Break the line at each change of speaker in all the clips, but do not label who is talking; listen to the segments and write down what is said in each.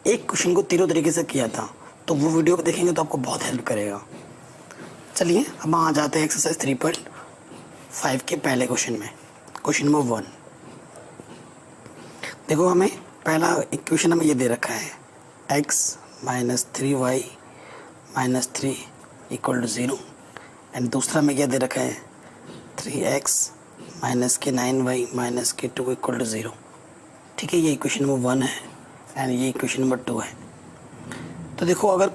एक क्वेश्चन को तीनों तरीके से किया था, तो वो वीडियो को देखेंगे तो आपको बहुत हेल्प करेगा। चलिए अब हम आ जाते हैं एक्सरसाइज 3.5 के पहले क्वेश्चन में। क्वेश्चन नंबर 1 देखो, हमें पहला इक्वेशन हमें ये दे रखा है x minus 3y minus 3 equal to 0 and दूसरा में क्या दे रखा है 3x माइनस के 9y माइनस के 2 इक्वल टू 0। ठीक है, ये इक्वेशन नंबर 1 है एंड ये इक्वेशन नंबर 2 है। तो देखो, अगर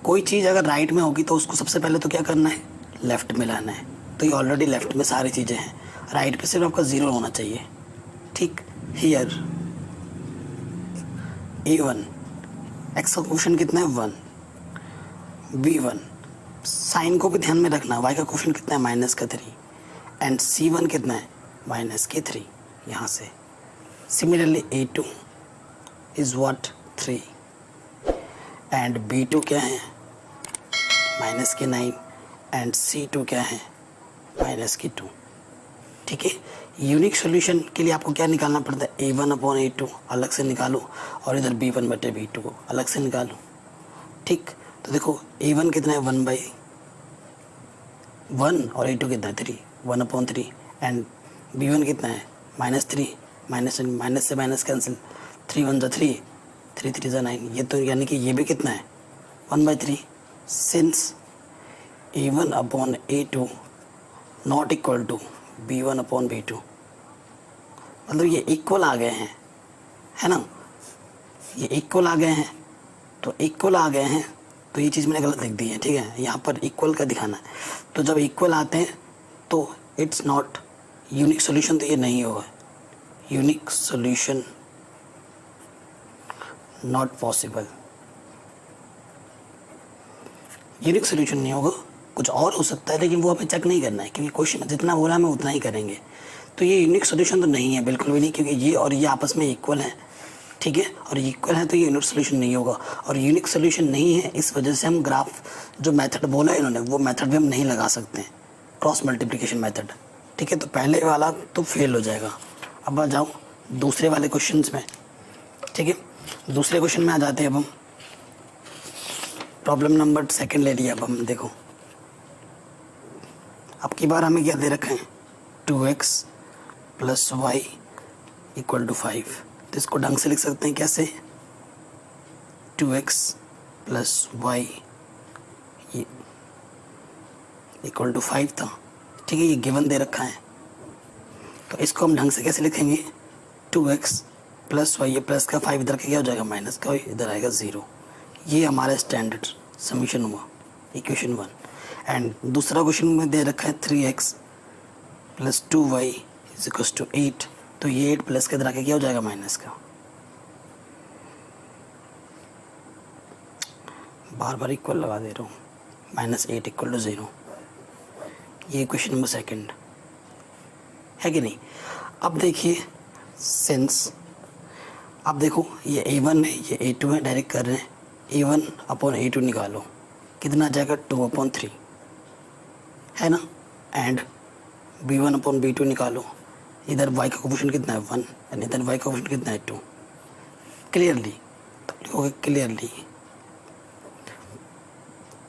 कोई चीज़ अगर राइट में होगी तो उसको सबसे पहले तो क्या करना है, लेफ़्ट में लाना है। तो ये ऑलरेडी लेफ़्ट में सारी चीज़ें हैं, राइट पे सिर्फ आपका 0 होना चाहिए। ठीक, हियर a1 x का क्वेश्चन कितना है 1, b1 साइन को भी ध्यान में रखना, y का क्वेश्चन कितना है माइनस का 3 एंड c1 कितना है माइनस के 3 यहाँ से। Similarly a2 is what 3 and b2 क्या है माइनस के 9 एंड c2 क्या है माइनस की 2। ठीक है, यूनिक सॉल्यूशन के लिए आपको क्या निकालना पड़ता है, a1 अपॉन a2 अलग से निकालो और इधर b1 बटे b2 को अलग से निकालो। ठीक, तो देखो a1 कितना है 1/1 और a2 कितना है 3 1/3 एंड b1 कितना है -3 माइनस से माइनस कैंसिल 3 1 3 3 3 9। ये तो यानी कि ये भी कितना है 1/3 since a1 upon a2 not equal to b1 upon b2, मतलब ये इक्वल आ गए हैं, है ना, ये इक्वल आ गए हैं। तो इक्वल आ गए हैं तो ये चीज़ मैंने गलत लिख दी है। ठीक है, यहाँ पर इक्वल का दिखाना है। तो जब इक्वल आते हैं तो इट्स नॉट यूनिक सॉल्यूशन, तो ये नहीं होगा unique solution, not possible. Unique solution नहीं होगा, कुछ और हो सकता है, लेकिन वो हमें चेक नहीं करना है क्योंकि क्वेश्चन जितना बोला हमें उतना ही करेंगे। तो ये यूनिक सॉल्यूशन तो नहीं है, बिल्कुल भी नहीं, क्योंकि ये और ये आपस में इक्वल है। ठीक है, और इक्वल है तो ये यूनिक सॉल्यूशन नहीं होगा। और यूनिक सॉल्यूशन नहीं है, इस वजह से हम ग्राफ जो मेथड बोला है इन्होंने वो मेथड भी हम नहीं लगा सकते हैं, क्रॉस मल्टीप्लिकेशन मेथड। ठीक है, तो पहले वाला तो फेल हो जाएगा। अब आ जाओ दूसरे वाले क्वेश्चन में। ठीक है, दूसरे क्वेश्चन में आ जाते हैं। अब हम प्रॉब्लम नंबर 2 ले लिया। अब हम देखो, अब की बार हमें क्या दे रखा है 2x plus y equal to 5। तो इसको ढंग से लिख सकते हैं कैसे, 2x plus y equal to 5 था। ठीक है, ये गिवन दे रखा है, तो इसको हम ढंग से कैसे लिखेंगे 2x प्लस y, ये प्लस का 5 इधर का क्या हो जाएगा माइनस का, इधर आएगा 0। ये हमारा स्टैंडर्ड समीशन हुआ इक्वेशन 1। एंड दूसरा क्वेश्चन में दे रखा है 3x plus 2y is equal to 8। तो ये 8 प्लस के इधर आके क्या हो जाएगा माइनस का, बार बार इक्वल लगा दे रहा हूँ, -8 इक्वल टू 0। ये क्वेश्चन नंबर 2 है कि नहीं। अब देखिए सिंस, अब देखो ये a1 है ये a2 है, डायरेक्ट कर रहे हैं a1 अपॉन a2 निकालो, कितना आ जाएगा 2/3 है ना, एंड b1 अपॉन b2 निकालो, इधर y का कोफिशिएंट कितना है 1 एंड इधर y का कोफिशिएंट कितना है 2। क्लियरली तो लिखोगे clearly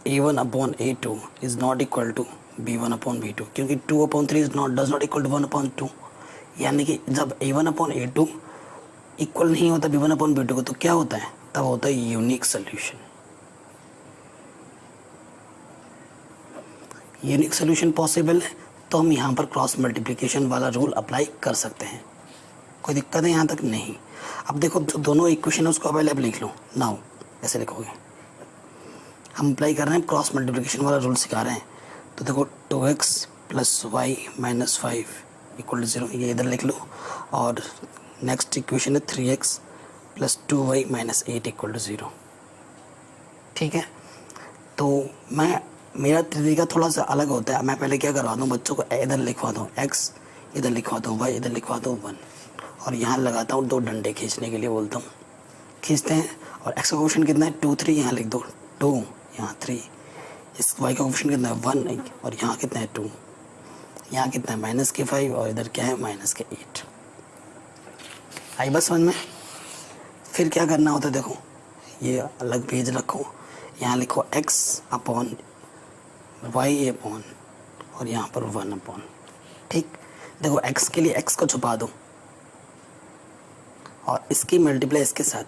a1 upon a2 is not equal to b1 upon b2, क्योंकि 2/3 is not does not equal to 1/2। यानी कि जब a1 अपॉन a2 इक्वल नहीं होता b1 अपॉन b2 को, तो क्या होता है, तब होता है unique solution. Unique solution possible है तो हम यहाँ पर क्रॉस मल्टीप्लिकेशन वाला रूल अप्लाई कर सकते हैं, कोई दिक्कत है यहाँ तक नहीं। अब देखो जो दोनों इक्वेशन है उसको अवेलेबल लिख लो नाउ, ऐसे लिखोगे, हम अप्लाई कर रहे हैं क्रॉस मल्टीप्लिकेशन वाला रूल सिखा रहे हैं। तो देखो 2x plus y minus 5 equal to 0, ये इधर लिख लो। और नेक्स्ट इक्वेशन है 3x plus 2y minus 8 equal to 0। ठीक है, तो मेरा तरीका थोड़ा सा अलग होता है। मैं पहले क्या करवा दूँ, बच्चों को इधर लिखवा दूँ x, इधर लिखवा दूँ y, इधर लिखवा दूँ 1, और यहाँ लगाता हूँ 2 डंडे खींचने के लिए बोलता हूँ, खींचते हैं। और x का क्वेश्चन कितना है 2 3, यहाँ लिख दो 2, यहाँ 3, इस y का क्वेश्चन कितना है 1 और यहाँ कितना है 2, यहाँ कितना है -5 और इधर क्या है -8। आई बस समझ में। फिर क्या करना होता है, देखो ये अलग पेज रखो, यहाँ लिखो x अपॉन वाई अपॉन और यहाँ पर 1 अपॉन। ठीक, देखो x के लिए x को छुपा दो और इसकी मल्टीप्लाई इसके साथ,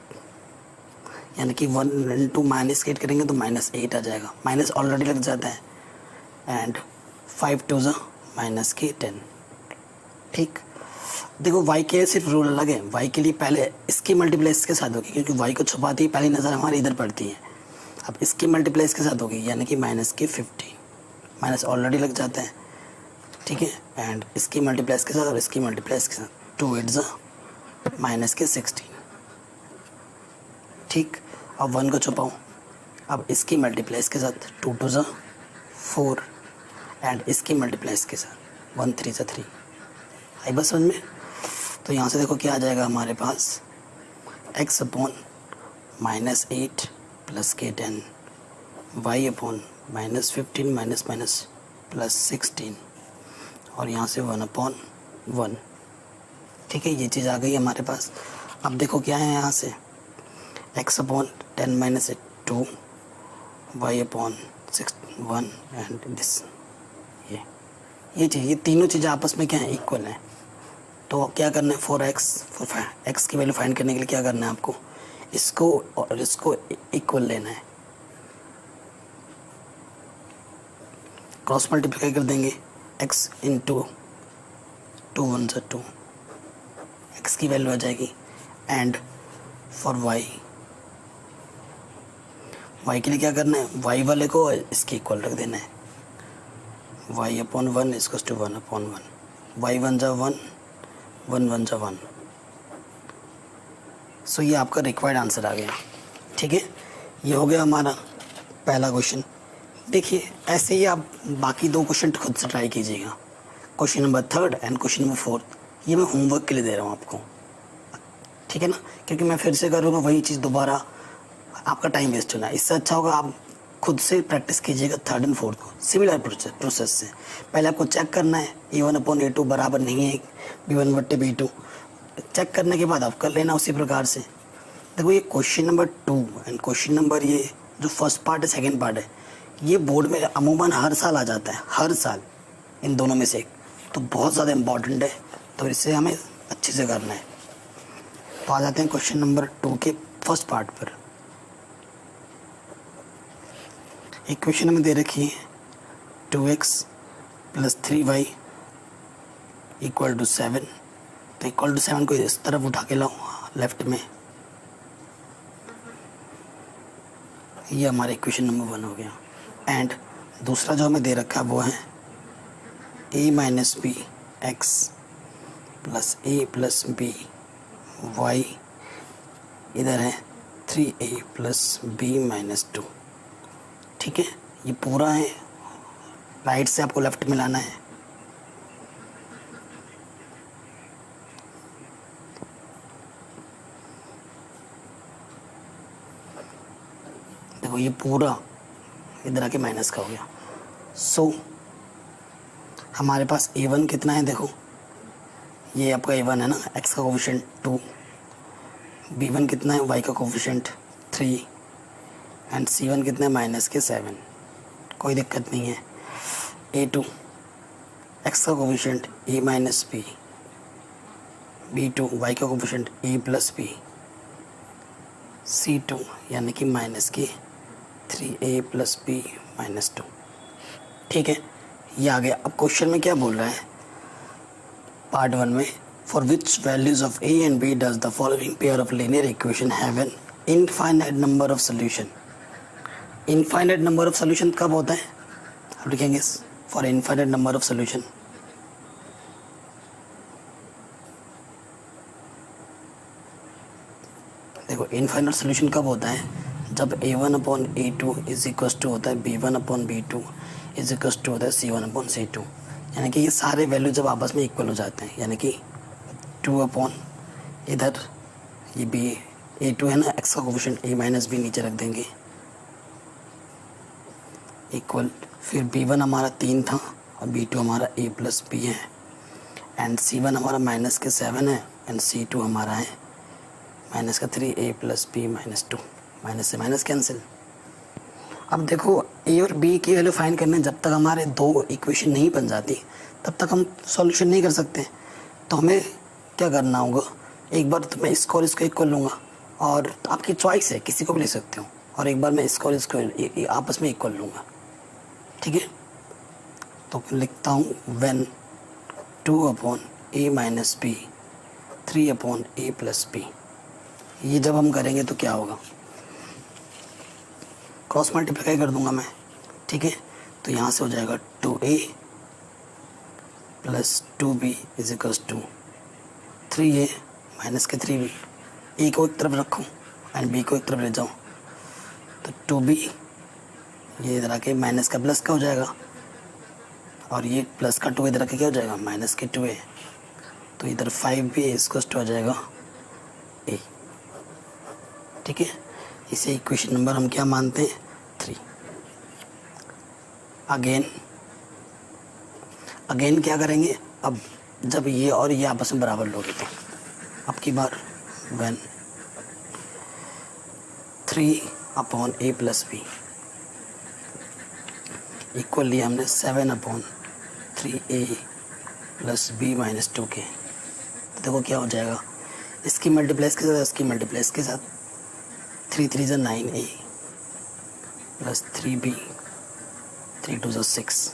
यानी कि 1 इंटू -8 करेंगे तो -8 आ जाएगा, माइनस ऑलरेडी लग जाता है, एंड 5 2 -10। ठीक, देखो y के सिर्फ रूल अलग है, y के लिए पहले इसकी मल्टीप्लाई इसके साथ होगी, क्योंकि y को छुपाती है पहली नज़र हमारी इधर पड़ती है। अब इसकी मल्टीप्लाई इसके साथ होगी, यानी कि -15, माइनस ऑलरेडी लग जाता है। ठीक है, एंड इसकी मल्टीप्लाई इसके साथ और इसकी मल्टीप्लाई इसके साथ, 2 8 -16। ठीक, अब 1 को छुपाऊँ, अब इसकी मल्टीप्लाई इसके साथ 2 2 4 एंड इसकी मल्टीप्लाई इसके साथ 1 3 3। आई बस समझ में? तो यहाँ से देखो क्या आ जाएगा हमारे पास, x अपॉन -8 प्लस के 10, y अपॉन -15 माइनस प्लस 16 और यहाँ से 1 अपॉन 1। ठीक है, ये चीज़ आ गई हमारे पास। अब देखो क्या है यहाँ से, x upon 10 - 2, y upon 1 and this, ये चीज़, ये तीनों चीज़ें आपस में क्या है, इक्वल हैं। तो क्या करना है, 4x की वैल्यू फाइंड करने के लिए क्या करना है आपको, इसको और इसको इक्वल लेना है, क्रॉस मल्टीप्लाई कर देंगे, x इंटू 2 1 2, x की वैल्यू आ जाएगी, एंड फॉर y के लिए क्या करना है, y वाले को इसके इक्वल रख देना है, y अपॉन 1 इसको 1 अपॉन 1, y 1 जा 1 1 1 जा 1। सो ये आपका रिक्वायर्ड आंसर आ गया। ठीक है, ये हो गया हमारा पहला क्वेश्चन। देखिए ऐसे ही आप बाकी 2 क्वेश्चन खुद से ट्राई कीजिएगा, question number 3 and question number 4। ये मैं होमवर्क के लिए दे रहा हूँ आपको, ठीक है ना, क्योंकि मैं फिर से करूँगा वही चीज़ दोबारा, आपका टाइम वेस्ट होना है। इससे अच्छा होगा आप खुद से प्रैक्टिस कीजिएगा 3rd एंड 4th को, सिमिलर प्रोसेस से। पहले आपको चेक करना है A1 अपॉन A2 बराबर नहीं है B1 बट्टे B2, चेक करने के बाद आप कर लेना उसी प्रकार से। देखो ये question number 2 and question number, ये जो फर्स्ट पार्ट है सेकंड पार्ट है, ये बोर्ड में अमूमन हर साल आ जाता है, हर साल इन दोनों में से एक, तो बहुत ज़्यादा इम्पॉर्टेंट है, तो इससे हमें अच्छे से करना है। तो आ जाते हैं क्वेश्चन नंबर 2 के फर्स्ट पार्ट पर। एक क्वेश्चन हमें दे रखी है 2x + 3y = 7। तो = 7 को इस तरफ उठा के लाऊँ लेफ्ट में, ये हमारा इक्वेशन नंबर 1 हो गया। एंड दूसरा जो हमें दे रखा है वो है a - b x + a + b y, इधर है 3a + b - 2। ठीक है, ये पूरा है, राइट से आपको लेफ्ट में लाना है। देखो ये पूरा इधर आके माइनस का हो गया। सो हमारे पास A1 कितना है, देखो ये आपका A1 है ना, x का कोफिशिएंट 2, B1 कितना है, y का कोफिशिएंट 3 एंड C1 कितना है, -7। कोई दिक्कत नहीं है। A2 x का coefficient a - b, B2 y का कोफिशिएंट a + b, C2 यानी कि -3a + b - 2। ठीक है, ये आ गया। अब क्वेश्चन में क्या बोल रहा है, पार्ट 1 में, for which values of a and b does the following pair of linear equation have an infinite number of solution. Infinite number of solution कब होता है, आप लिखेंगे for infinite number of solution. देखो इनफाइनाइट सोल्यूशन कब होता है, जब A1 अपॉन A2 = होता है B1 अपॉन B2 = होता है C1 अपॉन C2, यानी कि ये सारे वैल्यू जब आपस में इक्वल हो जाते हैं, यानी कि 2 अपॉन इधर ये B A2 है ना, x का कोफिशिएंट a - b नीचे रख देंगे, इक्वल, फिर B1 हमारा 3 था और B2 हमारा a + b है, एंड C1 हमारा -7 है एंड C2 हमारा है माइनस का 3a plus b minus 2, minus से माइनस कैंसिल। अब देखो a और b की वैल्यू फाइंड करने जब तक हमारे दो इक्वेशन नहीं बन जाती तब तक हम सॉल्यूशन नहीं कर सकते। तो हमें क्या करना होगा, एक बार तो मैं इसको और इसको इक्वल लूँगा, और आपकी चॉइस है, किसी को भी ले सकते हो, और एक बार मैं इसको और इसको आपस में इक्वल लूँगा। ठीक है, तो लिखता हूँ when 2/a minus b 3/a plus b। ये जब हम करेंगे तो क्या होगा, क्रॉस मल्टीप्लाई कर दूंगा मैं। ठीक है, तो यहाँ से हो जाएगा 2a plus 2b is equals to 3a minus के 3b। a को एक तरफ रखूँ एंड b को एक तरफ ले जाऊँ, तो 2b ये इधर आके माइनस का प्लस का हो जाएगा, और ये प्लस का 2 इधर आके क्या हो जाएगा, माइनस के 2a। तो इधर 5b इसको हो जाएगा a। ठीक है, इसे इक्वेशन नंबर हम क्या मानते हैं, 3। अगेन क्या करेंगे, अब जब ये और ये आपस में बराबर लोगे तो अब की बार when 3/a plus b equal लिया हमने 7/3a plus b minus 2k। तो देखो क्या हो जाएगा, इसकी मल्टीप्लाइज के साथ इसकी मल्टीप्लाइज के साथ 3 3 = 9a plus 3b 3 2 = 6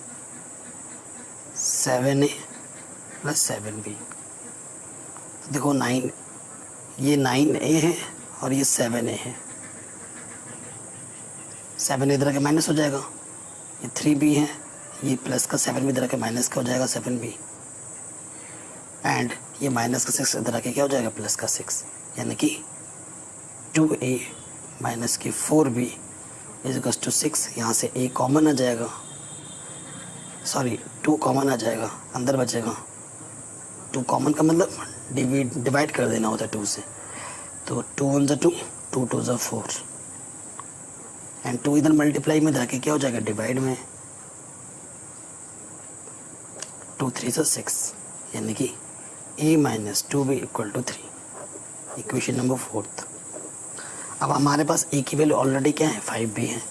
7a plus 7b। देखो 9, ये 9a है और ये 7a है, 7 इधर के माइनस हो जाएगा, ये 3b है, ये प्लस का 7 भी इधर के माइनस का हो जाएगा 7b, एंड ये माइनस का 6 इधर के क्या हो जाएगा, प्लस का 6, यानी कि 2a माइनस की 4b इज इक्वल टू 6। यहाँ से a कॉमन आ जाएगा, सॉरी 2 कॉमन आ जाएगा, अंदर बचेगा 2 कॉमन का मतलब डिवाइड कर देना होता है 2 से, तो 2 1 = 2 2 2 = 4 एंड 2 इधर मल्टीप्लाई में जाके क्या हो जाएगा, डिवाइड में 2 3 = 6, यानी कि a minus 2b equal to 3, equation number 4। अब हमारे पास a की वैल्यू ऑलरेडी क्या है, 5b है,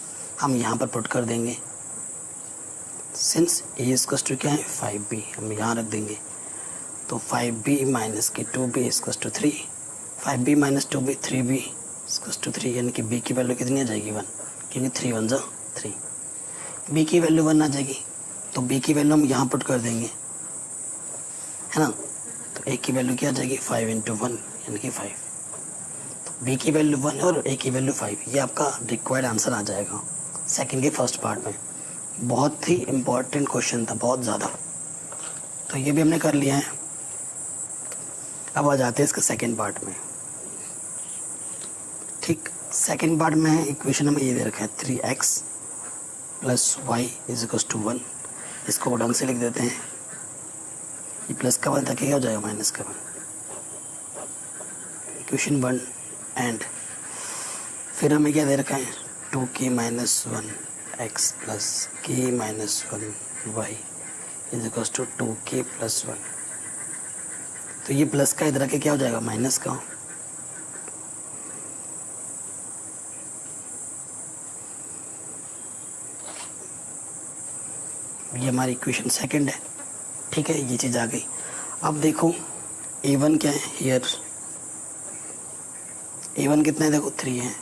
हम यहाँ पर पुट कर देंगे, सिंस a इक्वल टू क्या है 5b, हम यहाँ रख देंगे, तो 5b माइनस की 2b equal to 3, 5b minus 2b 3b equal to 3, यानी कि b की वैल्यू कितनी आ जाएगी, 1, क्योंकि 3 1 = 3, b की वैल्यू 1 आ जाएगी, तो b की वैल्यू हम यहाँ पुट कर देंगे, है ना। तो a की वैल्यू क्या आ जाएगी, 5 × 1 यानी कि 5, तो b की वैल्यू 1 और a की वैल्यू 5, ये आपका रिक्वायर्ड आंसर आ जाएगा सेकंड के फर्स्ट पार्ट में। बहुत ही इम्पोर्टेंट क्वेश्चन था, बहुत ज़्यादा, तो ये भी हमने कर लिया है। अब आ जाते हैं इसके सेकंड पार्ट में। ठीक, सेकंड पार्ट में है इक्वेशन हमें ये दे रखा है 3x plus y is equal to 1, इसको ढंग से लिख देते हैं, ये प्लस का 1 तक क्या हो जाएगा, माइनस का 1, इक्वेशन 1। एंड फिर हमें क्या दे रखा है, 2k - 1 x plus k - 1 y is equal to 2k + 1। तो ये प्लस का इधर के क्या हो जाएगा, माइनस का, ये हमारी इक्वेशन सेकंड है। ठीक है, ये चीज़ आ गई। अब देखो a1 क्या है, हियर a1 कितना है, देखो 3 है,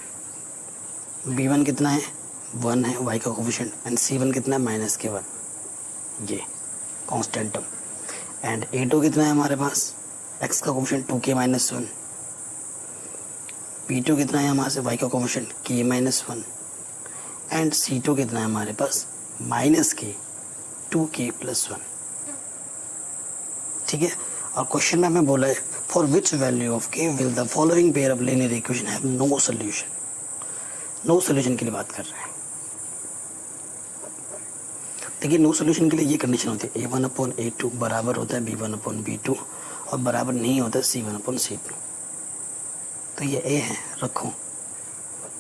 b1 कितना है, 1 है, y का कोफिशिएंट, एंड c1 कितना है, माइनस के 1, ये कांस्टेंट टर्म, एंड a2 कितना है हमारे पास, x का कोफिशिएंट 2k - 1, b2 कितना है हमारे से, y का कोफिशिएंट k - 1, एंड c2 कितना है हमारे पास, माइनस के 2k + 1। ठीक है, और क्वेश्चन में हमें बोला है for which value of k will the following pair of linear equation have no solution. No solution के लिए बात कर रहे हैं। देखिए, नो सोल्यूशन के लिए ये कंडीशन होती है, a1/a2 बराबर होता है b1/b2 और बराबर नहीं होता है c1/c2। तो ये a है, रखो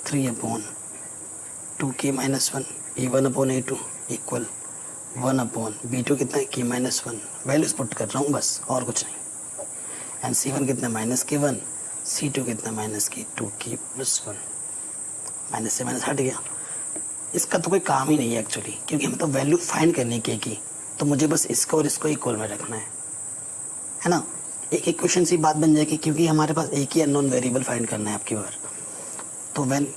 3/2k - 1 a1/a2 इक्वल 1/b2 कितना है, k - 1, वैल्यूज पुट कर रहा हूँ बस, और कुछ नहीं, एंड c1 कितना है, -k1, C2 कितना माइनस की 2k प्लस 1, माइनस से माइनस हट गया। इसका तो कोई काम ही नहीं है एक्चुअली, क्योंकि हमें तो वैल्यू फाइंड करनी है k की, तो मुझे बस इसको और इसको इक्वल में रखना है ना। एक इक्वेशन सी बात बन जाएगी, क्योंकि हमारे पास एक ही अननोन वेरिएबल फाइंड करना है आपकी बार। तो व्हेन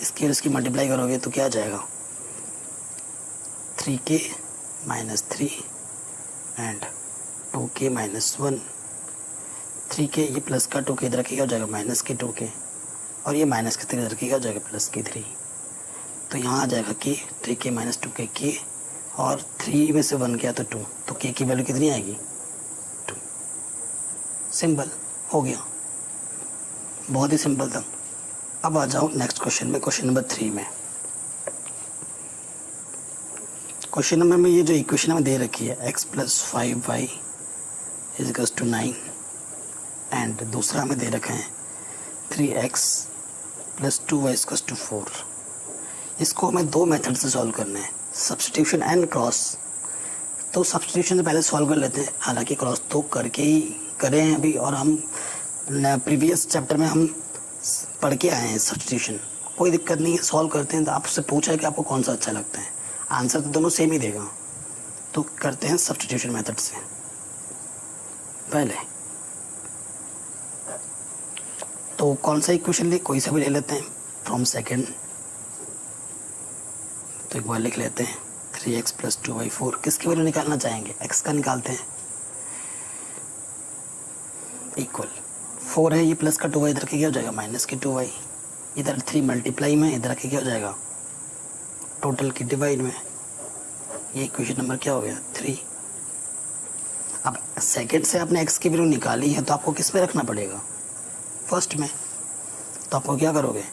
इसकी और इसकी मल्टीप्लाई करोगे तो क्या आ जाएगा 3k minus 3 and 2k minus 1। 3k ये प्लस का 2k इधर रखेगा हो जाएगा माइनस के 2k, और ये माइनस के 3 इधर रखेगा हो जाएगा प्लस के 3। तो यहाँ आ जाएगा k 3k minus 2k k, और 3 में से 1 गया तो 2, तो k की वैल्यू कितनी आएगी 2। सिंपल हो गया, बहुत ही सिंपल था। अब आ जाओ नेक्स्ट क्वेश्चन में, क्वेश्चन नंबर 3 में। क्वेश्चन नंबर में ये जो इक्वेशन हमें दे रखी है x plus 5y is equals to 9, and दूसरा हमें दे रखा है 3x plus 2y is equals to 4। इसको हमें दो मेथड से सॉल्व करना है, सब्स्टिट्यूशन एंड क्रॉस। तो सब्स्टिट्यूशन से पहले सॉल्व कर लेते हैं, हालांकि क्रॉस तो करके ही करें हैं अभी, और हम प्रीवियस चैप्टर में हम पढ़ के आए हैं सब्स्टिट्यूशन, कोई दिक्कत नहीं है, सॉल्व करते हैं। तो आपसे पूछा है कि आपको कौन सा अच्छा लगता है, आंसर तो दोनों सेम ही देगा। तो करते हैं सब्स्टिट्यूशन मेथड से पहले। तो कौन सा इक्वेशन ले, कोई सा भी ले लेते हैं फ्रॉम सेकंड। तो एक बार लिख लेते हैं 3x प्लस 2y 4। किसकी वैल्यू निकालना चाहेंगे, x का निकालते हैं, इक्वल 4 है, ये प्लस का 2y इधर के क्या हो जाएगा माइनस के 2y, इधर 3 मल्टीप्लाई में, इधर के क्या हो जाएगा टोटल की डिवाइड में। ये इक्वेशन नंबर क्या हो गया 3। अब सेकंड से आपने x की वैल्यू निकाली है, तो आपको किस में रखना पड़ेगा फर्स्ट में। तो आपको क्या करोगे,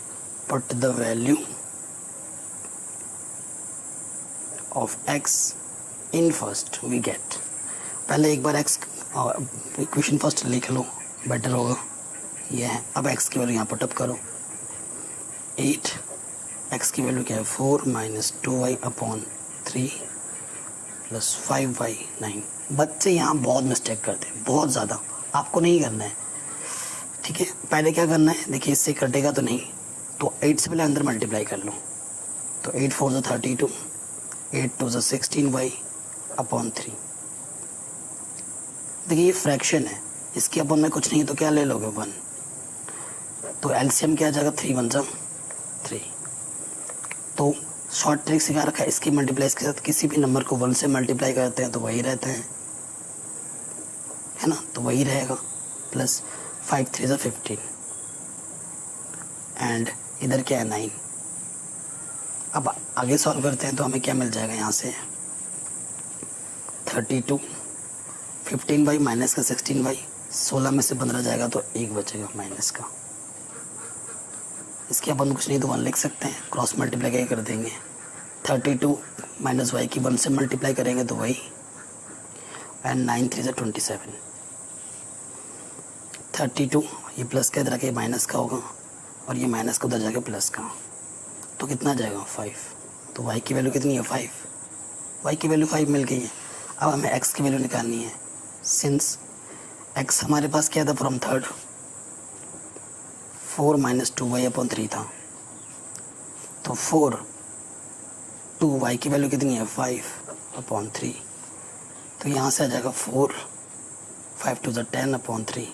put the value of x in first we get. पहले एक बार x इक्वेशन फर्स्ट लिख लो, बेटर होगा। ये है, अब x की वैल्यू यहाँ पुटअप करो, 8, x की वैल्यू क्या है 4 minus 2y upon 3 plus 5y 9। बच्चे यहाँ बहुत मिस्टेक करते हैं, बहुत ज़्यादा, आपको नहीं करना है, ठीक है। पहले क्या करना है, देखिए इससे कटेगा तो नहीं, तो 8 से पहले अंदर मल्टीप्लाई कर लो। तो 8 4 ज़ा 32, 8 2 ज़ा 16y अपॉन 3। देखिए ये फ्रैक्शन है, इसके अपन में कुछ नहीं तो क्या ले लोगे 1, तो एलसीएम क्या आ जाएगा 3 1 ज़ा 3। तो शॉर्ट ट्रिक सिखा रखा है, इसकी मल्टीप्लाई इसके साथ किसी भी नंबर को 1 से मल्टीप्लाई करते हैं तो वही रहता है ना, तो वही रहेगा, प्लस 5 3 ज़ा 15, एंड इधर क्या है 9। अब आगे सॉल्व करते हैं तो हमें क्या मिल जाएगा, यहाँ से 32 15y माइनस का 16y, 16 में से 15 जाएगा तो 1 बचेगा माइनस का। इसके अपन कुछ नहीं तो 1 लिख सकते हैं, क्रॉस मल्टीप्लाई कर देंगे। 32 माइनस वाई की 1 से मल्टीप्लाई करेंगे तो वही, एंड 9 3 ज़ा 27। 32 ये प्लस का इधर आके माइनस का होगा, और ये माइनस का उधर जाके प्लस का, तो कितना जाएगा 5। तो y की वैल्यू कितनी है 5, y की वैल्यू 5 मिल गई है। अब हमें x की वैल्यू निकालनी है, सिंस x हमारे पास क्या था from third, 4 minus 2y upon 3 था, तो 4 2y की वैल्यू कितनी है 5 अपॉन 3, तो यहाँ से आ जाएगा 4 5 2 ज़ा 10 अपॉन 3,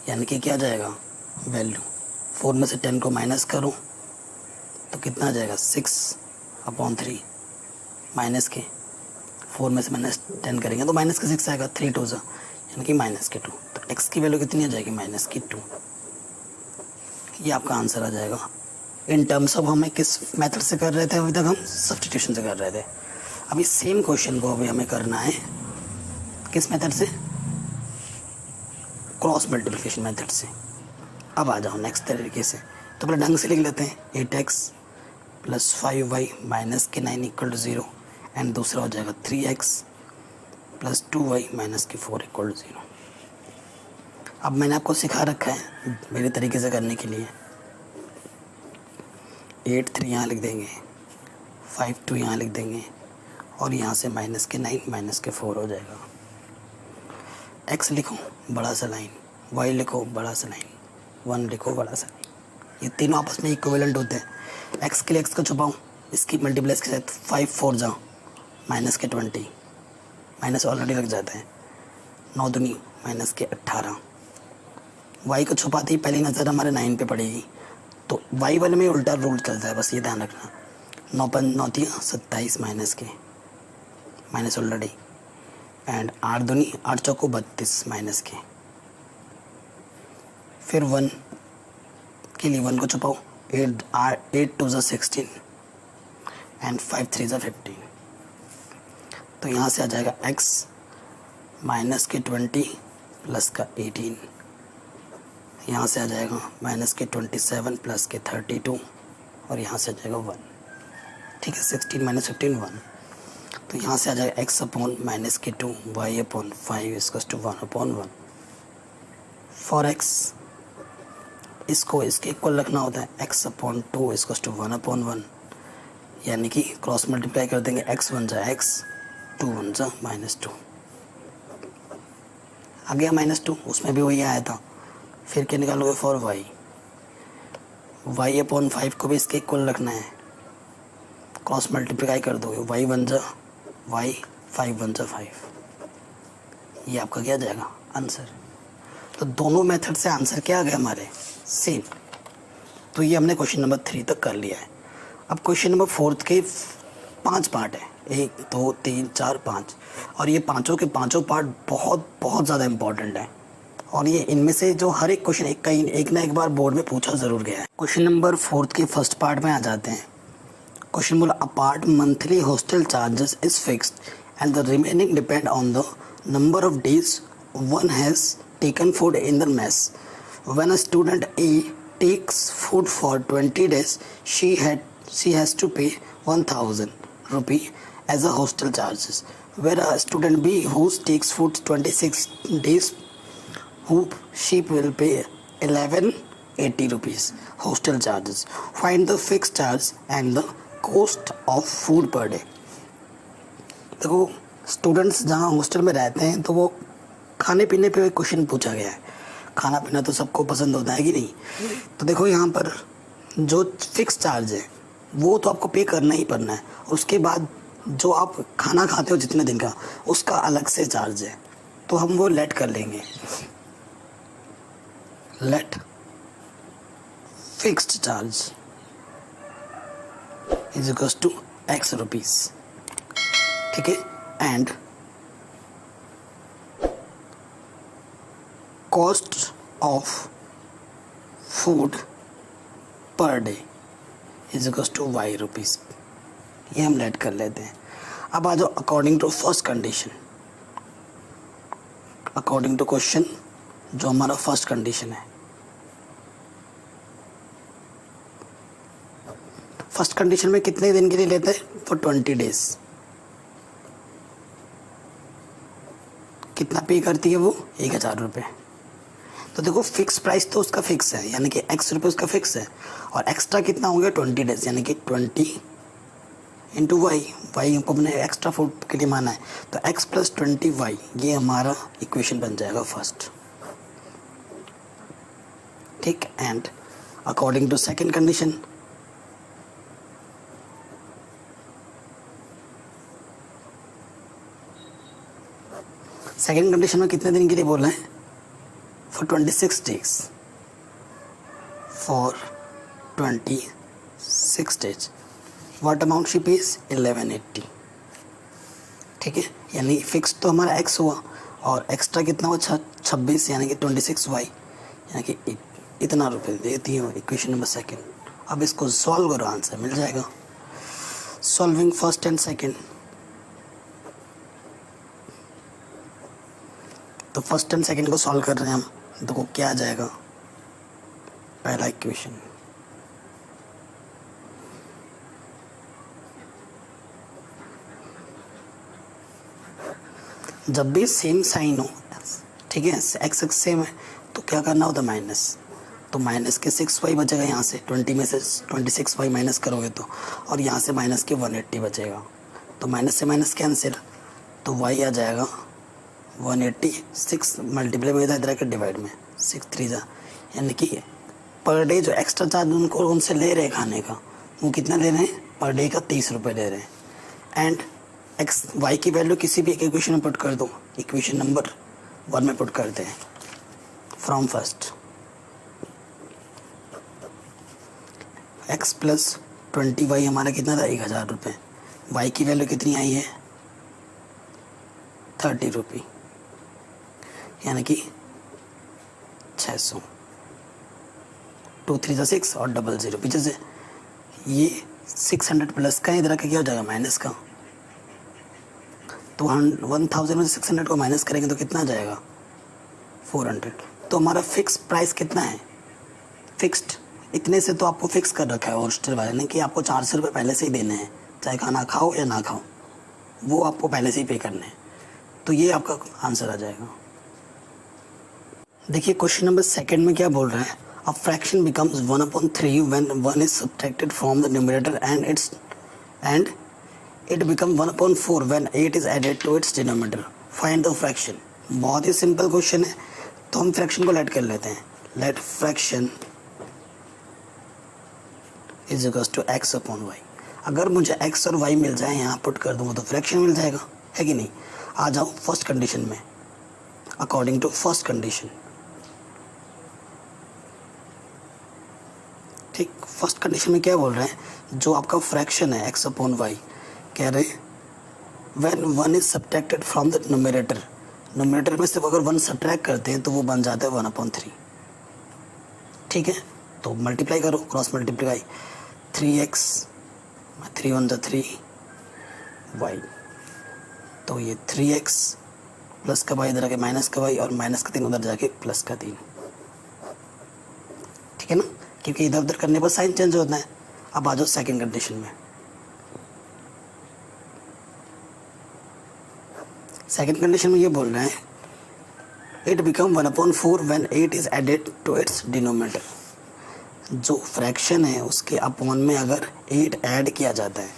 यानी कि क्या जाएगा वैल्यू 4 में से 10 को माइनस करो तो कितना आ जाएगा 6 अपॉन 3, माइनस के 4 में से माइनस 10 करेंगे तो माइनस के 6 आएगा, 3 2 ज़ा यानी कि माइनस के 2। तो x की वैल्यू कितनी आ जाएगी माइनस की 2। ये आपका आंसर आ जाएगा। इन टर्म्स ऑफ हमें किस मेथड से कर रहे थे, अभी तक हम सब्स्टिट्यूशन से कर रहे थे। अभी सेम क्वेश्चन को अभी हमें करना है किस मेथड से, क्रॉस मल्टीप्लिकेशन मेथड से। अब आ जाओ नेक्स्ट तरीके से, तो पहले ढंग से लिख लेते हैं 8x प्लस 5y माइनस के 9 इक्वल टू 0, एंड दूसरा हो जाएगा 3x प्लस 2y माइनस के 4 इक्वल टू 0। अब मैंने आपको सिखा रखा है मेरे तरीके से करने के लिए, 8 3 यहाँ लिख देंगे, 5 2 यहाँ लिख देंगे, और यहाँ से माइनस के 9 माइनस के 4 हो जाएगा। x लिखो बड़ा सा लाइन, y लिखो बड़ा सा लाइन, 1 लिखो बड़ा सा, ये तीनों आपस में इक्विवेलेंट होते हैं। एक्स के लिए एक्स को छुपाऊँ, इसकी मल्टीप्लाई इसके साथ 5 4 जा माइनस के 20, माइनस ऑलरेडी लग जाते हैं, 9 दूनी माइनस के 18। वाई को छुपाते ही पहली नज़र हमारे 9 पे पड़ेगी, तो वाई वाले में उल्टा रूल चलता है, बस ये ध्यान रखना। 9 5 9 3 27 माइनस के, माइनस ऑलरेडी, एंड 8 दूनी 8 चौको 32 माइनस के। फिर 1 के लिए 1 को छुपाओ, 8 2 16 एंड 5 3 15। तो यहाँ से आ जाएगा x माइनस के 20 प्लस का 18, यहाँ से आ जाएगा माइनस के 27 प्लस के 32, और यहाँ से आ जाएगा 1। ठीक है, 16 माइनस 15 1। तो यहाँ से आ जाएगा x अपॉन माइनस के 2 y अपॉन 5 इसकस टू 1 अपॉन 1। फॉर x इसको इसके इक्वल रखना होता है, x अपॉन 2 इसकस टू 1 अपॉन 1, यानी कि क्रॉस मल्टीप्लाई कर देंगे, x 1 जा x, 2 1 जा -2। आ गया -2, उसमें भी वही आया था। फिर क्या निकालोगे फॉर y अपॉन 5 को भी इसके इक्वल रखना है, क्रॉस मल्टीप्लाई कर दोगे, y 1 जा y, 5 1 जा 5। ये आपका क्या जाएगा आंसर। तो दोनों मेथड से आंसर क्या आ गया हमारे सेम। तो ये हमने क्वेश्चन नंबर 3 तक कर लिया है। अब क्वेश्चन नंबर 4 के 5 पार्ट है, 1 2 3 4 5, और ये पांचों के पांचों पार्ट बहुत बहुत ज़्यादा इंपॉर्टेंट है, और ये इनमें से जो हर एक क्वेश्चन एक ना एक बार बोर्ड में पूछा ज़रूर गया है। क्वेश्चन नंबर 4 के फर्स्ट पार्ट में आ जाते हैं। क्वेश्चन बोला apart monthly hostel charges is fixed and the remaining depend on the number of days one has taken food in the mess. When a student A takes food for 20 days, she has to pay 1,000 rupee as a hostel charges. Whereas student B who takes food 26 days, she will pay 1180 rupees hostel charges. Find the fixed charge and the cost of food per day. देखो students जहाँ hostel में रहते हैं तो वो खाने पीने पे क्वेश्चन पूछा गया है। खाना पीना तो सबको पसंद होता है कि नहीं। तो देखो यहाँ पर जो फिक्स चार्ज है वो तो आपको पे करना ही पड़ना है, उसके बाद जो आप खाना खाते हो जितने दिन का उसका अलग से चार्ज है, तो हम वो लेट कर लेंगे, let fixed charge is equals to x rupees. ठीक है, and cost of food per day is equals to y rupees. ये हम लेट कर लेते हैं। अब आ जाओ according to first condition, according to question जो हमारा फर्स्ट कंडीशन है। फर्स्ट कंडीशन में कितने दिन के लिए लेते हैं, फॉर 20 डेज। कितना पे करती है वो, 1000 रुपये। तो देखो फिक्स प्राइस तो उसका फिक्स है, यानी कि x रुपये उसका फिक्स है, और एक्स्ट्रा कितना हो गया 20 डेज, यानी कि 20 इंटू वाई हमको अपने एक्स्ट्रा फूड के लिए माना है, तो x प्लस 20y ये हमारा इक्वेशन बन जाएगा फर्स्ट। ठीक, and according to second condition, second condition में कितने दिन के लिए बोला है, for 26 days, for 26 days what amount she pays, 1180। ठीक है, यानी फिक्स तो हमारा x हुआ और एक्स्ट्रा कितना हुआ 26, यानी कि 26y, यानी कि इतना रुपये देती है इक्वेशन नंबर सेकेंड। अब इसको सॉल्व करो, आंसर मिल जाएगा। सॉल्विंग फर्स्ट एंड सेकेंड, तो फर्स्ट एंड सेकेंड को सॉल्व कर रहे हैं हम, देखो क्या आ जाएगा। पहला इक्वेशन, जब भी सेम साइन हो, ठीक है, एक्स एक्स सेम है, तो क्या करना होता है माइनस, तो माइनस के 6y बचेगा यहाँ से, 20 में से 26y माइनस करोगे तो, और यहाँ से माइनस के 180 बचेगा, तो माइनस से माइनस कैंसिल, तो y आ जाएगा 180, 6 मल्टीप्लाई में इधर के डिवाइड में 6 3 जा, यानी कि पर डे जो एक्स्ट्रा चार्ज उनको उनसे ले रहे हैं खाने का, वो कितना ले रहे हैं, पर डे का 30 रुपये ले रहे हैं। एंड एक्स वाई की वैल्यू किसी भी एक इक्वेशन में पुट कर दो, इक्वेशन नंबर 1 में पुट करते हैं। From first x plus 20y हमारा कितना था, 1000 रुपये। वाई की वैल्यू कितनी आई है, 30 रुपये, यानी कि 600। 2 3 6 और 00 पीछे से ये 600 प्लस का, इधर का क्या हो जाएगा, माइनस का। तो 1000 में 600 को माइनस करेंगे तो कितना आ जाएगा, 400। तो हमारा फिक्स प्राइस कितना है, फिक्स्ड, इतने से तो आपको फिक्स कर रखा है हॉस्टल वाले ने कि आपको 400 रुपये पहले से ही देने हैं, चाहे खाना खाओ या ना खाओ, वो आपको पहले से ही पे करने हैं। तो ये आपका आंसर आ जाएगा। देखिए क्वेश्चन नंबर 2 में क्या बोल रहा है, a fraction becomes 1/3 when 1 is subtracted from the numerator and it become 1/4 when 8 is added to its denominator, find the fraction. बहुत ही सिंपल क्वेश्चन है, तो हम फ्रैक्शन को लेट कर लेते हैं। Let fraction is equals to x upon y. अगर मुझे x और y मिल जाए, यहाँ पुट कर दूँगा तो फ्रैक्शन मिल जाएगा, है कि नहीं। आ जाओ फर्स्ट कंडीशन में, अकॉर्डिंग टू फर्स्ट कंडीशन। ठीक, फर्स्ट कंडीशन में क्या बोल रहे हैं, जो आपका फ्रैक्शन है x अपॉन वाई, कह रहे हैं when 1 is subtracted from the numerator, numerator में सिर्फ अगर 1 सब्ट्रैक्ट करते हैं तो वो बन जाता है 1/3। ठीक है, तो मल्टीप्लाई करो, क्रॉस मल्टीप्लाई, 3x 3 1 3 y, तो ये 3x प्लस का y इधर आके माइनस का y और माइनस का 3 उधर जाके प्लस का 3। ठीक है ना, क्योंकि इधर उधर करने पर साइन चेंज होता है। अब आ जाओ सेकेंड कंडीशन में। सेकेंड कंडीशन में ये बोल रहे हैं it become 1/4 when 8 is added to its denominator. जो फ्रैक्शन है उसके अपॉन में अगर 8 ऐड किया जाता है,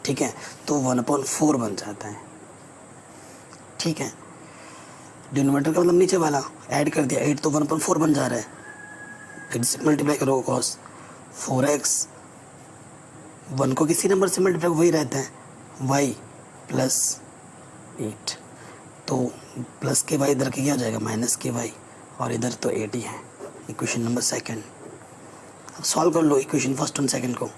ठीक है, तो 1/4 बन जाता है। ठीक है, डिनोमिनेटर का मतलब नीचे वाला, ऐड कर दिया 8 तो 1/4 बन जा रहा है। फिर से मल्टीप्लाई करो, कॉस 4x 1 को किसी नंबर से मल्टीप्लाई वही रहता है, y प्लस 8, तो प्लस के y इधर के क्या हो जाएगा, माइनस के y, और इधर तो 8 ही है। Equation number 2। अब सॉल्व कर लो इक्वेशन फर्स्ट और सेकंड को।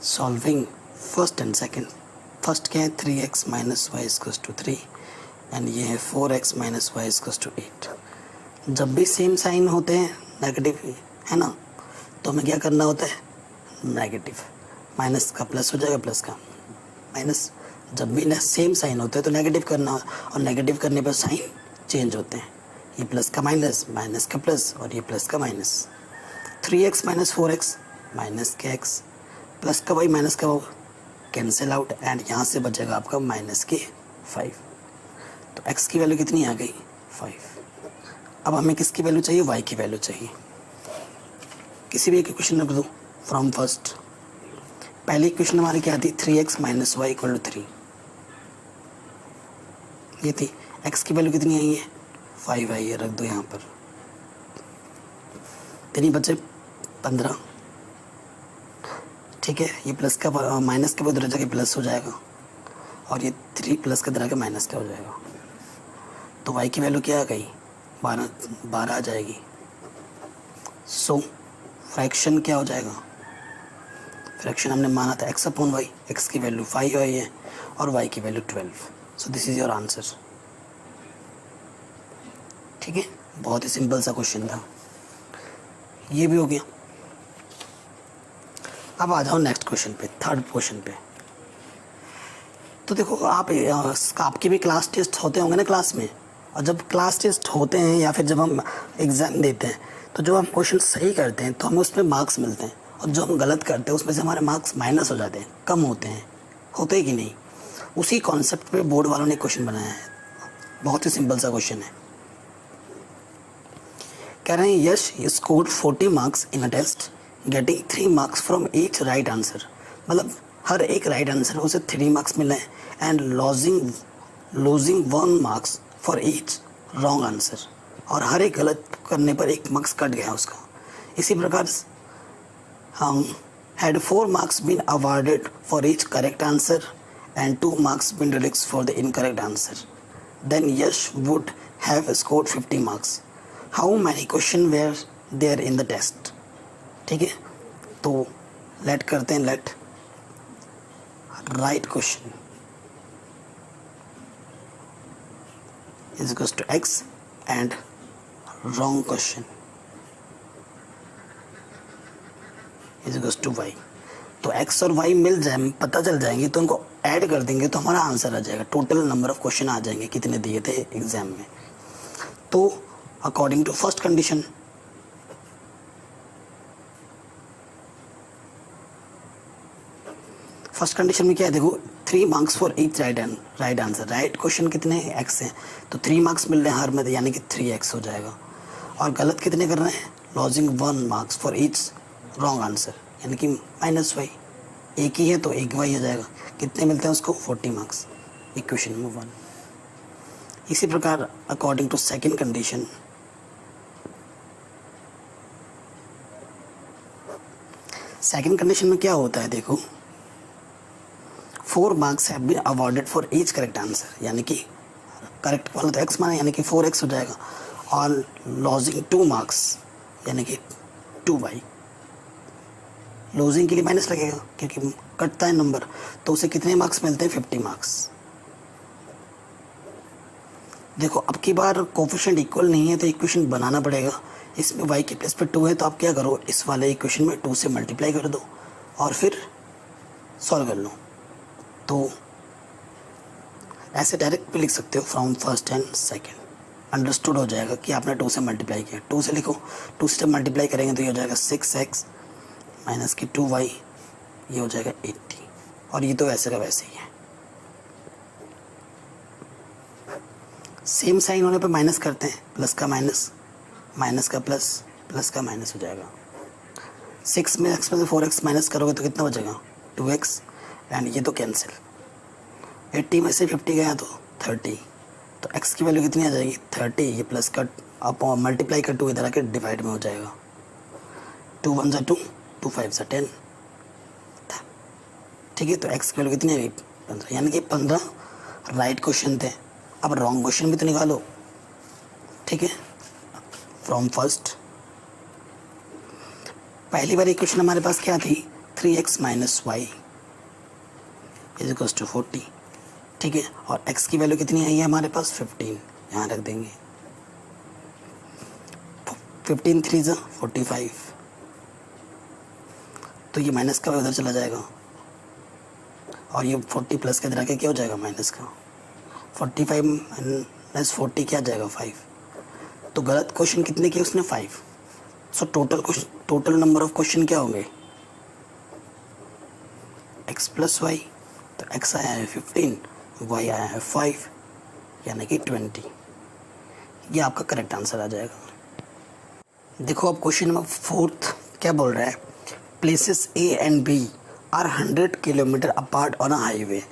Solving first and second. First क्या है, 3x minus y equals to 3 and ये है 4x minus y equals to 8। जब भी सेम साइन होते हैं नेगेटिव, है ना, तो हमें क्या करना होता है, नेगेटिव, माइनस का प्लस हो जाएगा, प्लस का माइनस। जब भी सेम साइन होते हैं तो नेगेटिव करना, और नेगेटिव करने पर साइन चेंज होते हैं। ये प्लस का माइनस, माइनस का प्लस, और ये प्लस का minus. 3x minus 4x minus के x प्लस का y माइनस का y कैंसिल आउट, एंड यहाँ से बचेगा आपका माइनस के 5। तो x की वैल्यू कितनी आ गई, 5। अब हमें किसकी वैल्यू चाहिए, y की वैल्यू चाहिए। किसी भी एक इक्वेशन रख दो फ्रॉम फर्स्ट। पहली इक्वेशन हमारी क्या थी, 3x minus Y equal to 3, ये थी। x की वैल्यू कितनी आई है, 5 आई है, रख दो यहाँ पर। कितनी बचे, 15। ठीक है, ये प्लस का माइनस के बदले जाके प्लस हो जाएगा, और ये 3 प्लस का तरह के माइनस का हो जाएगा। तो y की वैल्यू क्या आ गई, 12 आ जाएगी। सो फ्रैक्शन क्या हो जाएगा, फ्रैक्शन हमने माना था x अपॉन वाई, x की वैल्यू 5 आई है और y की value 12। So this is your answer. ठीक है, बहुत ही सिंपल सा क्वेश्चन था, ये भी हो गया। अब आ जाओ नेक्स्ट क्वेश्चन पे, थर्ड क्वेश्चन पे। तो देखो आपके भी क्लास टेस्ट होते होंगे ना क्लास में, और जब क्लास टेस्ट होते हैं या फिर जब हम एग्ज़ाम देते हैं तो जो हम क्वेश्चन सही करते हैं तो हमें उसमें मार्क्स मिलते हैं, और जो हम गलत करते हैं उसमें से हमारे मार्क्स माइनस हो जाते हैं, कम होते हैं, होते हैं कि नहीं। उसी कॉन्सेप्ट पे बोर्ड वालों ने क्वेश्चन बनाया है, बहुत ही सिंपल सा क्वेश्चन है। कह रहे हैं Yash scored 40 marks in a test getting 3 marks from each right answer. मतलब हर एक राइट आंसर उसे 3 मार्क्स मिले हैं, and losing 1 marks for each wrong answer. और हर एक गलत करने पर 1 मार्क्स कट गया उसका। इसी प्रकार हम had 4 marks been awarded for each correct answer and 2 marks been reduced for the incorrect answer, then Yash would have scored 50 marks. How many questions were there in the test? ठीक है, तो let करते हैं, let right question is equals to x and wrong question is equals to y। तो x और y मिल जाए, पता चल जाएंगे, तो उनको ऐड कर देंगे तो हमारा आंसर आ जाएगा। टोटल नंबर ऑफ क्वेश्चन आ जाएंगे कितने दिए थे एग्जाम में। तो according to first condition, first condition में क्या है, देखो 3 marks for each right answer. Right question कितने हैं, x हैं, तो 3 मार्क्स मिल रहे हैं हर में, यानी कि 3x हो जाएगा। और गलत कितने कर रहे हैं, lodging 1 marks for each wrong answer, यानी कि -y। एक ही है तो 1y हो जाएगा। कितने मिलते हैं उसको, 40 मार्क्स। Equation number 1। इसी प्रकार according to second condition, second condition में क्या होता है, देखो 4 marks have been awarded for each correct answer, यानी कि करेक्ट वाला तो x माना, यानी कि 4x हो जाएगा। और लॉजिंग 2 मार्क्स यानी कि 2y। लॉजिंग के लिए माइनस लगेगा क्योंकि कटता है नंबर, तो उसे कितने मार्क्स मिलते हैं, 50 मार्क्स। देखो अब की बार कोफिशिएंट इक्वल नहीं है तो इक्वेशन बनाना पड़ेगा। इसमें y के प्लेस पे 2 है तो आप क्या करो, इस वाले इक्वेशन में 2 से मल्टीप्लाई कर दो और फिर सॉल्व कर लो। तो ऐसे डायरेक्ट भी लिख सकते हो, from first and second, understood हो जाएगा कि आपने 2 से मल्टीप्लाई किया। 2 से लिखो, 2 से जब मल्टीप्लाई करेंगे तो ये हो जाएगा 6x माइनस की 2y, ये हो जाएगा 80। और ये तो वैसे का वैसे ही है। सेम साइन होने पर माइनस करते हैं, प्लस का माइनस, माइनस का प्लस, प्लस का माइनस हो जाएगा। 6 में x में से 4x माइनस करोगे तो कितना बचेगा, 2x, एंड ये तो कैंसिल। 80 में से 50 गया तो 30, तो x की वैल्यू कितनी आ जाएगी, 30। ये प्लस का आप मल्टीप्लाई कर 2 इधर आके डिवाइड में हो जाएगा। 2 1 = 2, 2 5 = 10। ठीक है, तो x की वैल्यू कितनी आएगी, 15, यानी कि 15 राइट क्वेश्चन थे। अब रॉन्ग क्वेश्चन भी तो निकालो। ठीक है, फ्रॉम फर्स्ट, पहली बार इक्वेशन हमारे पास क्या थी, 3x - y = 40। ठीक है, और x की वैल्यू कितनी आई है हमारे पास, 15, यहाँ रख देंगे। 15 3 = 45, तो ये माइनस का उधर चला जाएगा और ये 40 प्लस के इधर आके क्या हो जाएगा, माइनस का। 45 - 40 क्या जाएगा, 5। तो गलत क्वेश्चन कितने किए उसने, 5। So total number of question क्या होंगे, x + y। तो x आया है 15, y आया है 5, यानी कि 20। ये आपका करेक्ट आंसर आ जाएगा। देखो अब क्वेश्चन नंबर 4 क्या बोल रहा है, places A and B are 100 kilometre apart on a highway.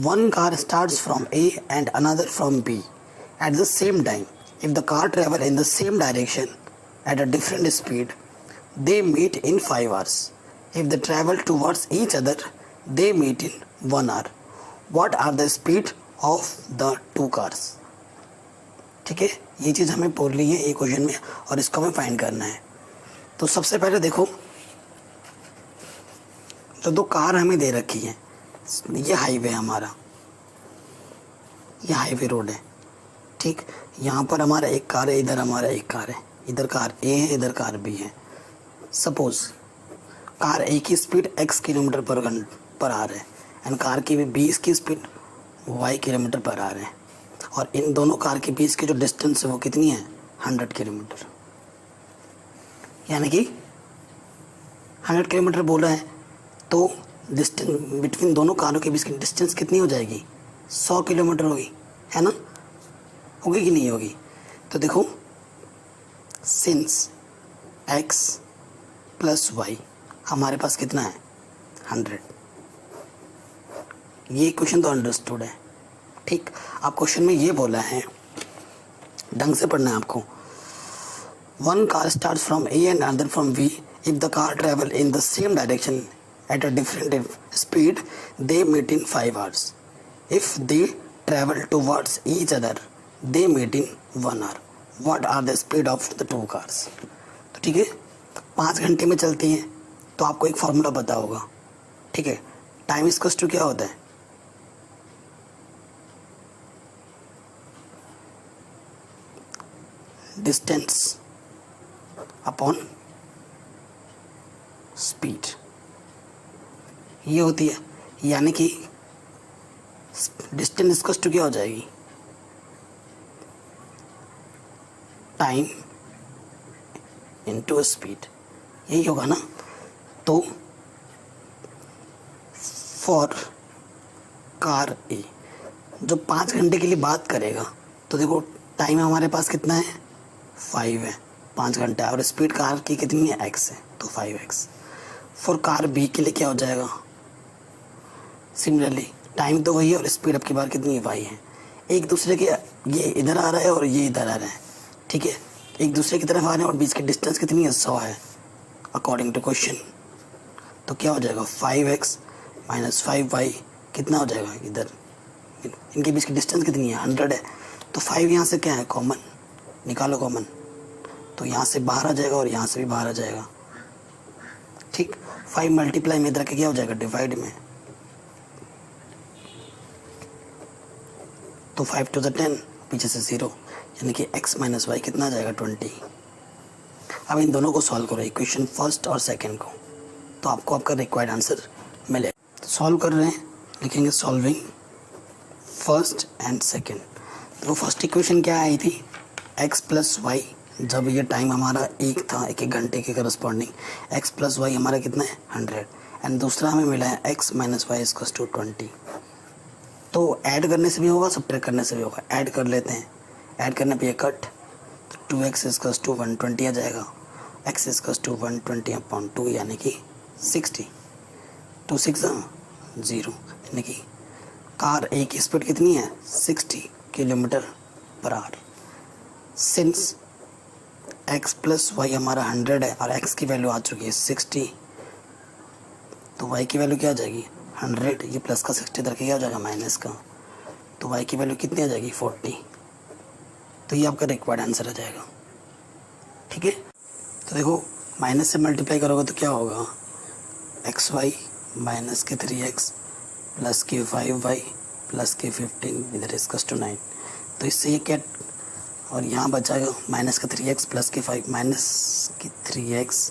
One car starts from A and another from B at the same time. If the car travel in the same direction at a different speed, they meet in 5 hours. If they travel towards each other, they meet in 1 hour. What are the speed of the 2 cars? ठीक है, ये चीज़ हमें बोलनी है एक question में और इसको हमें फाइंड करना है। तो सबसे पहले देखो, तो 2 कार हमें दे रखी है, ये हाईवे हमारा, ये हाईवे रोड है। ठीक, यहाँ पर हमारा एक कार है, इधर हमारा एक कार है, इधर कार A है, इधर कार B है। सपोज कार A की speed x kilometre per our है एंड कार की B की speed y kilometre per our है, और इन दोनों कार के बीच की जो डिस्टेंस है वो कितनी है, 100 किलोमीटर। यानी कि 100 किलोमीटर बोल रहा है, तो डिस्टेंस बिटवीन दोनों कारों के बीच की डिस्टेंस कितनी हो जाएगी, 100 किलोमीटर होगी, है ना, होगी कि नहीं होगी। तो देखो, सिंस x + y हमारे पास कितना है, 100। ये क्वेश्चन तो अंडरस्टूड है। ठीक, अब क्वेश्चन में ये बोला है ढंग से पढ़ना है आपको। One car start from A and another from B, if the car travel in the same direction at a different speed they meet in 5 hours. If they travel towards each other they meet in 1 hour. What are the speed of the 2 cars? तो ठीक है, 5 घंटे में चलती हैं तो आपको एक फॉर्मूला पता होगा, ठीक है। टाइम इक्वल्स टू क्या होता है, डिस्टेंस अपॉन स्पीड, ये होती है। यानी कि डिस्टेंस इक्वल्स टू क्या हो जाएगी, टाइम इनटू स्पीड, यही होगा ना। तो फॉर कार ए जो 5 घंटे के लिए बात करेगा, तो देखो टाइम हमारे पास कितना है, 5 है, 5 घंटा, और स्पीड कार की कितनी है, x है, तो 5x। फॉर कार बी के लिए क्या हो जाएगा, सिमिलरली टाइम तो वही है और स्पीड अब की बार कितनी है, y है। एक दूसरे के, ये इधर आ रहा है और ये इधर आ रहा है, ठीक है, एक दूसरे की तरफ आ रहे हैं और बीच की डिस्टेंस कितनी है, 100 है अकॉर्डिंग टू क्वेश्चन। तो क्या हो जाएगा, 5x माइनस 5y कितना हो जाएगा, इधर इनके बीच की डिस्टेंस कितनी है, 100 है। तो 5 यहाँ से क्या है, कॉमन निकालो, कॉमन, तो यहाँ से बाहर आ जाएगा और यहाँ से भी बाहर आ जाएगा, ठीक। 5 मल्टीप्लाई में इधर के क्या हो जाएगा, डिवाइड में, तो 5 to the 10, पीछे से 0, यानी कि x माइनस वाई कितना आ जाएगा, 20। अब इन दोनों को सॉल्व करो, इक्वेशन फर्स्ट और सेकंड को, तो आपको आपका रिक्वायर्ड आंसर मिलेगा। सॉल्व कर रहे हैं, लिखेंगे सॉल्विंग फर्स्ट एंड सेकंड। तो फर्स्ट इक्वेशन क्या आई थी, x प्लस वाई, जब ये टाइम हमारा एक था, एक घंटे के करस्पॉन्डिंग, x प्लस वाई हमारा कितना है, 100, एंड दूसरा हमें मिला है x minus y equals to 20। तो ऐड करने से भी होगा, सब्ट्रैक्ट करने से भी होगा, ऐड कर लेते हैं, ऐड करने पे ये कट, तो 2x इक्वल्स टू 120 आ जाएगा, x इक्वल्स टू 120 अपॉन 2 यानी कि 60, 2 6 0, यानी कि कार ए की स्पीड कितनी है, 60 kilometre per hour. Since x plus y हमारा 100 है और x की वैल्यू आ चुकी है 60, तो y की वैल्यू क्या आ जाएगी, 100, ये प्लस का 60 इधर के क्या हो जाएगा, माइनस का, तो y की वैल्यू कितनी आ जाएगी, 40। तो ये आपका रिक्वायर्ड आंसर आ जाएगा, ठीक है। तो देखो माइनस से मल्टीप्लाई करोगे तो क्या होगा, एक्स वाई माइनस के 3x प्लस के 5y प्लस के 15 इधर इसकस टू 9, तो इससे ये क्या, और यहाँ बचाएगा माइनस का 3x प्लस के 5 माइनस के 3x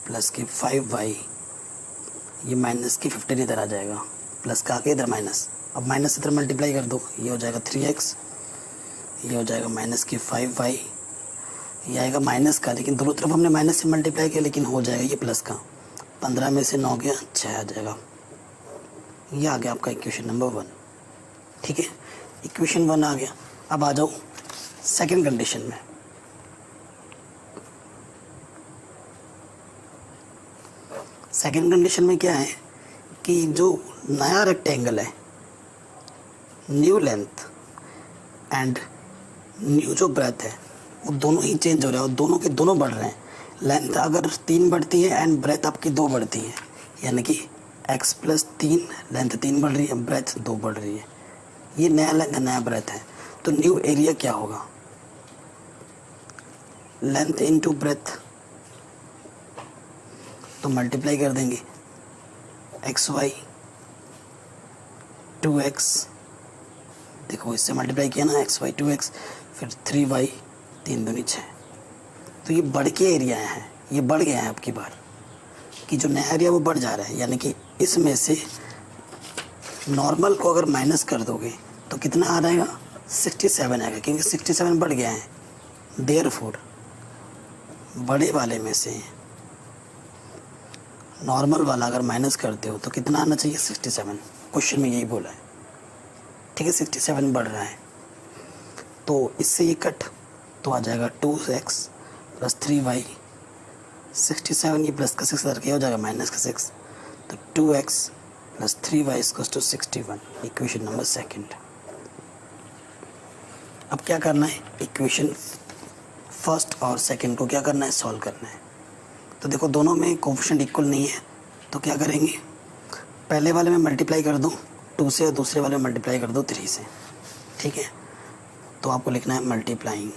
प्लस के 5y, ये माइनस की 15 इधर आ जाएगा, प्लस का आके इधर माइनस, अब माइनस इधर मल्टीप्लाई कर दो, ये हो जाएगा 3x, ये हो जाएगा माइनस की 5y, ये आएगा माइनस का, लेकिन दोनों तरफ हमने माइनस से मल्टीप्लाई किया, लेकिन हो जाएगा ये प्लस का, 15 में से 9 गया 6 आ जाएगा। ये आ गया आपका इक्वेशन नंबर 1, ठीक है, इक्वेशन 1 आ गया। अब आ जाओ सेकंड कंडीशन में। सेकंड कंडीशन में क्या है कि जो नया रेक्टेंगल है, न्यू लेंथ एंड न्यू जो ब्रेथ है, वो दोनों ही चेंज हो रहे हैं और दोनों के दोनों बढ़ रहे हैं। लेंथ अगर 3 बढ़ती है एंड ब्रेथ आपकी 2 बढ़ती है, यानी कि x प्लस 3, लेंथ 3 बढ़ रही है, ब्रेथ 2 बढ़ रही है, ये नया लेंथ नया ब्रेथ है। तो न्यू एरिया क्या होगा, लेंथ इनटू ब्रेथ, तो मल्टीप्लाई कर देंगे, एक्स वाई 2x, देखो इससे मल्टीप्लाई किया ना, एक्स वाई 2x, फिर 3y 3 दूनी 6, तो ये बढ़ के एरिया है, ये बढ़ गया है अब की बार, कि जो नया एरिया वो बढ़ जा रहा है, यानी कि इसमें से नॉर्मल को अगर माइनस कर दोगे तो कितना आ जाएगा, 67 आएगा, क्योंकि 67 बढ़ गया है। देयरफॉर बड़े वाले में से नॉर्मल वाला अगर माइनस करते हो तो कितना आना चाहिए, 67, क्वेश्चन में यही बोला है, ठीक है, 67 बढ़ रहा है, तो इससे ये कट, तो आ जाएगा 2x प्लस 3y, 67 ये प्लस का 6 करके हो जाएगा माइनस का 6, तो 2x plus 3y equals to 61, equation number second. अब क्या करना है, इक्वेशन फर्स्ट और सेकंड को क्या करना है, सॉल्व करना है। तो देखो दोनों में कोफिशिएंट इक्वल नहीं है, तो क्या करेंगे, पहले वाले में मल्टीप्लाई कर दो 2 से और दूसरे वाले में मल्टीप्लाई कर दो 3 से, ठीक है। तो आपको लिखना है मल्टीप्लाइंग